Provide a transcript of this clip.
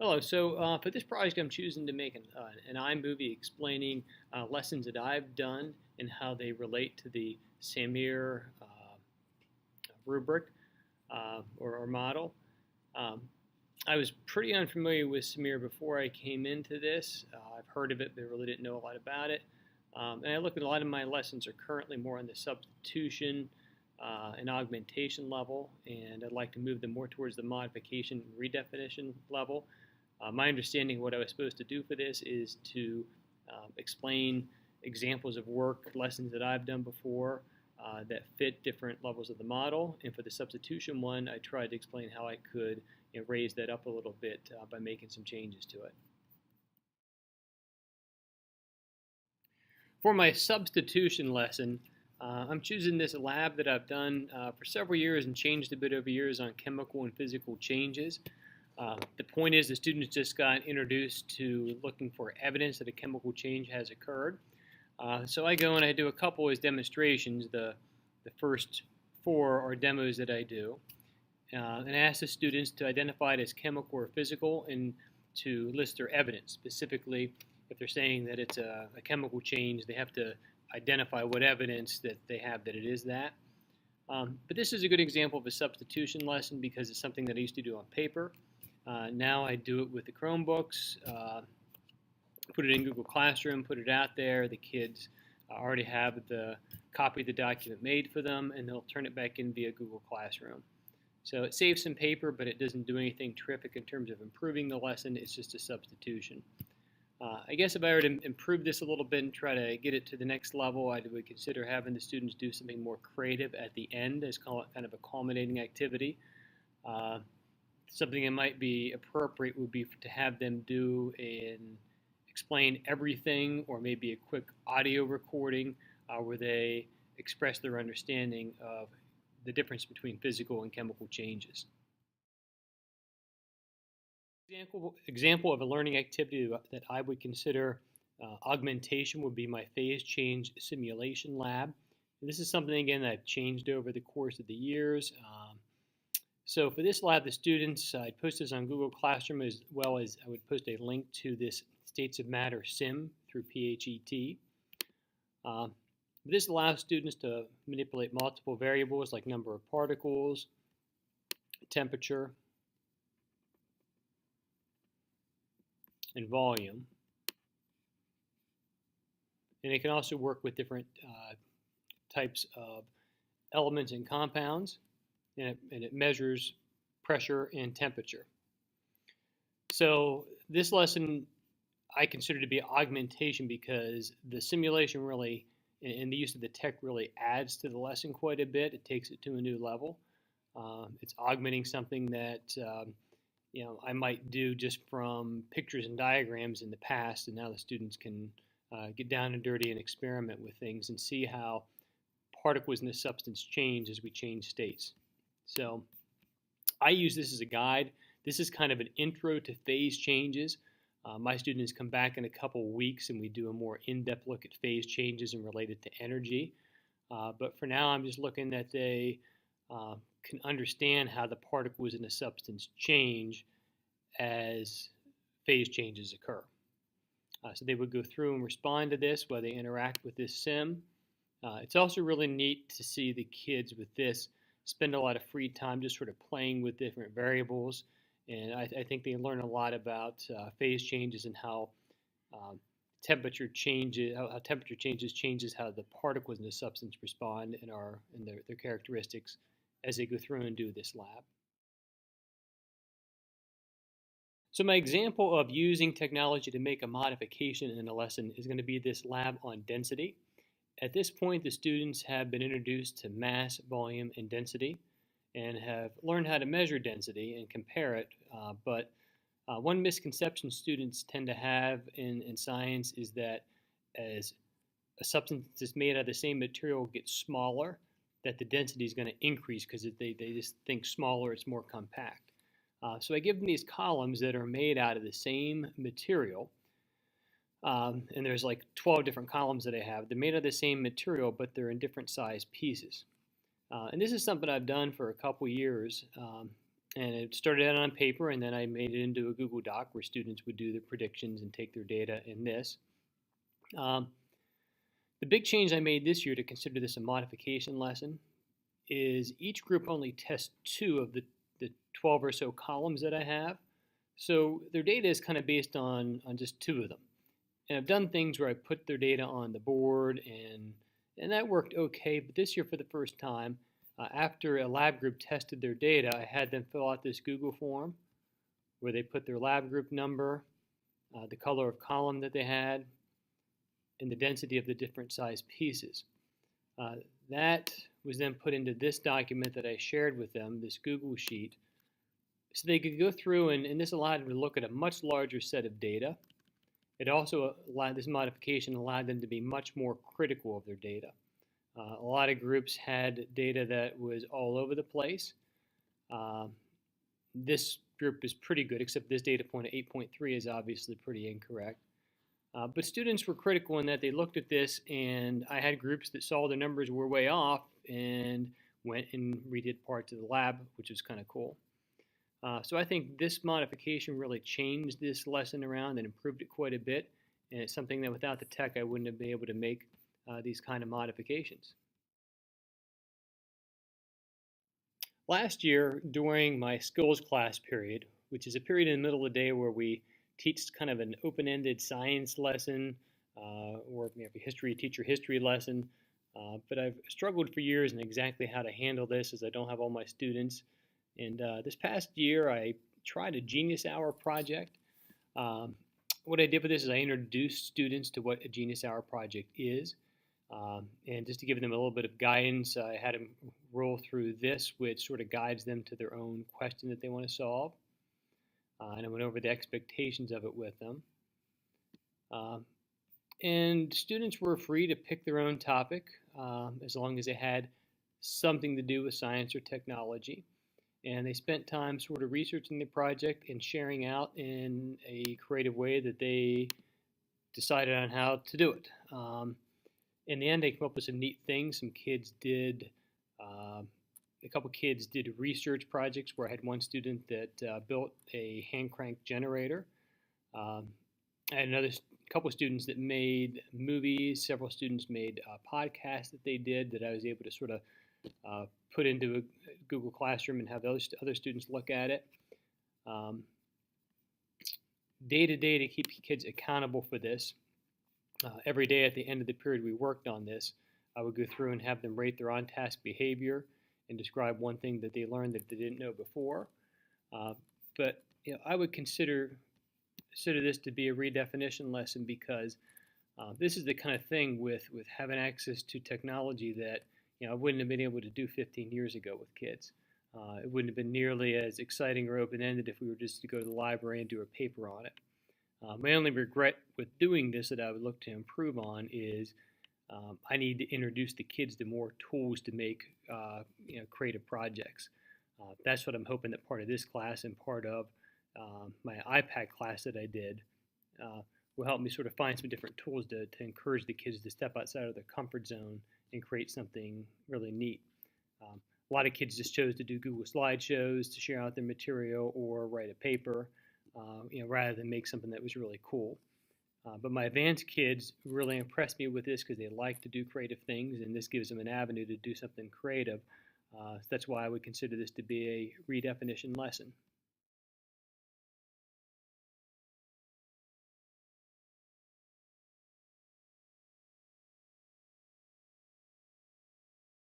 Hello. For this project, I'm choosing to make an iMovie explaining lessons that I've done and how they relate to the Samr rubric or model. Um, I was pretty unfamiliar with Samir before I came into this. I've heard of it, but really didn't know a lot about it. And I look at a lot of my lessons are currently more on the substitution and augmentation level, and I'd like to move them more towards the modification and redefinition level. My understanding of what I was supposed to do for this is to explain examples of work, lessons that I've done before that fit different levels of the model. And for the substitution one, I tried to explain how I could raise that up a little bit by making some changes to it. For my substitution lesson, I'm choosing this lab that I've done for several years and changed a bit over years on chemical and physical changes. The point is the students just got introduced to looking for evidence that a chemical change has occurred. So I go and I do a couple as demonstrations. The first four are demos that I do. And I ask the students to identify it as chemical or physical and to list their evidence. Specifically, if they're saying that it's a chemical change, they have to identify what evidence that they have that it is that. But this is a good example of a substitution lesson because it's something that I used to do on paper. Now I do it with the Chromebooks, put it in Google Classroom, put it out there. The kids already have the copy of the document made for them, and they'll turn it back in via Google Classroom. So it saves some paper, but it doesn't do anything terrific in terms of improving the lesson. It's just a substitution. I guess if I were to improve this a little bit and try to get it to the next level, I would consider having the students do something more creative at the end as kind of a culminating activity. Something that might be appropriate would be to have them do and explain everything, or maybe a quick audio recording where they express their understanding of the difference between physical and chemical changes. Example of a learning activity that I would consider augmentation would be my phase change simulation lab. And this is something, again, that I've changed over the course of the years. So for this lab, the students, I'd post this on Google Classroom as well as I would post a link to this States of Matter sim through PHET. This allows students to manipulate multiple variables like number of particles, temperature, and volume. And it can also work with different types of elements and compounds, and it measures pressure and temperature. So this lesson I consider to be augmentation because the simulation really, and the use of the tech really adds to the lesson quite a bit. It takes it to a new level. It's augmenting something that I might do just from pictures and diagrams in the past, and now the students can get down and dirty and experiment with things and see how particles in the substance change as we change states. So I use this as a guide. This is kind of an intro to phase changes. My students come back in a couple weeks and we do a more in-depth look at phase changes and related to energy. But for now, I'm just looking that they can understand how the particles in a substance change as phase changes occur. So they would go through and respond to this while they interact with this sim. It's also really neat to see the kids with this spend a lot of free time just sort of playing with different variables. And I think they learn a lot about phase changes and how temperature changes, how temperature changes how the particles in the substance respond and their characteristics as they go through and do this lab. So my example of using technology to make a modification in a lesson is going to be this lab on density. At this point, the students have been introduced to mass, volume, and density and have learned how to measure density and compare it. But one misconception students tend to have in science is that as a substance that's made out of the same material gets smaller, that the density is going to increase because they just think smaller, it's more compact. So I give them these columns that are made out of the same material. And there's like 12 different columns that I have. They're made of the same material, but they're in different size pieces. And this is something I've done for a couple years. And it started out on paper, and then I made it into a Google Doc where students would do their predictions and take their data in this. Um, the big change I made this year to consider this a modification lesson is each group only tests 2 of the 12 or so columns that I have. So their data is kind of based on just 2 of them. And I've done things where I put their data on the board, and that worked okay. But this year, for the first time, after a lab group tested their data, I had them fill out this Google form where they put their lab group number, the color of column that they had, and the density of the different size pieces. That was then put into this document that I shared with them, this Google Sheet, so they could go through, and this allowed them to look at a much larger set of data. It also allowed, this modification allowed them to be much more critical of their data. A lot of groups had data that was all over the place. This group is pretty good, except this data point at 8.3 is obviously pretty incorrect. But students were critical in that they looked at this, and I had groups that saw the numbers were way off and went and redid parts of the lab, which was kind of cool. So I think this modification really changed this lesson around and improved it quite a bit, and it's something that without the tech I wouldn't have been able to make these kind of modifications. Last year, during my skills class period, which is a period in the middle of the day where we teach kind of an open-ended science lesson or maybe a teacher history lesson, but I've struggled for years in exactly how to handle this as I don't have all my students. And this past year, I tried a Genius Hour project. What I did with this is I introduced students to what a Genius Hour project is. And just to give them a little bit of guidance, I had them roll through this, which sort of guides them to their own question that they want to solve. And I went over the expectations of it with them. And students were free to pick their own topic as long as they had something to do with science or technology. And they spent time sort of researching the project and sharing out in a creative way that they decided on how to do it. In the end, they came up with some neat things. Some kids did, a couple kids did research projects where I had one student that built a hand crank generator. I had another couple students that made movies. Several students made podcasts that they did that I was able to sort of put into a Google Classroom and have those other students look at it. Day to day to keep kids accountable for this. Every day at the end of the period we worked on this, I would go through and have them rate their on-task behavior and describe one thing that they learned that they didn't know before. But I would consider this to be a redefinition lesson because this is the kind of thing with having access to technology that I wouldn't have been able to do 15 years ago with kids. It wouldn't have been nearly as exciting or open-ended if we were just to go to the library and do a paper on it. My only regret with doing this that I would look to improve on is I need to introduce the kids to more tools to make creative projects. That's what I'm hoping that part of this class and part of my iPad class that I did will help me sort of find some different tools to encourage the kids to step outside of their comfort zone and create something really neat. A lot of kids just chose to do Google slideshows to share out their material or write a paper, rather than make something that was really cool. But my advanced kids really impressed me with this because they like to do creative things, and this gives them an avenue to do something creative. So that's why I would consider this to be a redefinition lesson.